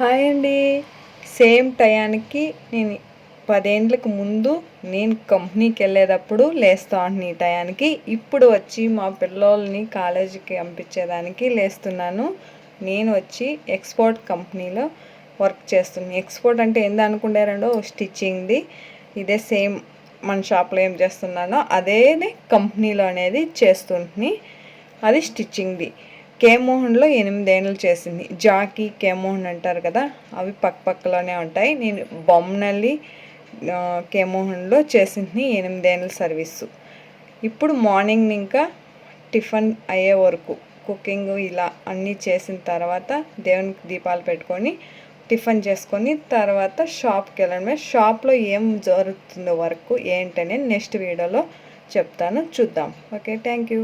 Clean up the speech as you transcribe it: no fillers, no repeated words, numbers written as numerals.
Hi అండి. Same టయానికి నేను 10 ఏండ్లకు ముందు నేను కంపెనీకి వెళ్ళేటప్పుడు లేస్తా ఉంటాను ఈ టయానికి. ఇప్పుడు వచ్చి మా పిల్లోల్ని కాలేజీకి పంపించేదానికి లేస్తున్నాను. నేను వచ్చి ఎక్స్పోర్ట్ కంపెనీలో వర్క్ చేస్తున్నాను. ఎక్స్పోర్ట్ అంటే ఏంది అనుకుంటారండో, స్టిచ్చింగ్ది. ఇదే సేమ్ మన షాప్లో ఏం చేస్తున్నానో అదే కంపెనీలో అనేది చేస్తుంది. అది స్టిచ్చింగ్ది. కేమోహన్లో 8 ఏళ్ళు చేసింది. జాకీ కేమోహన్ అంటారు కదా, అవి పక్కలోనే ఉంటాయి. నేను బొమ్మనల్లి కేమోహన్లో చేసింది 8 ఏళ్ళ సర్వీసు. ఇప్పుడు మార్నింగ్ ఇంకా టిఫిన్ అయ్యే వరకు కుకింగ్ ఇలా అన్నీ చేసిన తర్వాత దేవునికి దీపాలు పెట్టుకొని టిఫిన్ చేసుకొని తర్వాత షాప్కి వెళ్ళడమే. షాప్లో ఏం జరుగుతుందో వర్క్ ఏంటనే నెక్స్ట్ వీడియోలో చెప్తాను, చూద్దాం. Okay, thank you.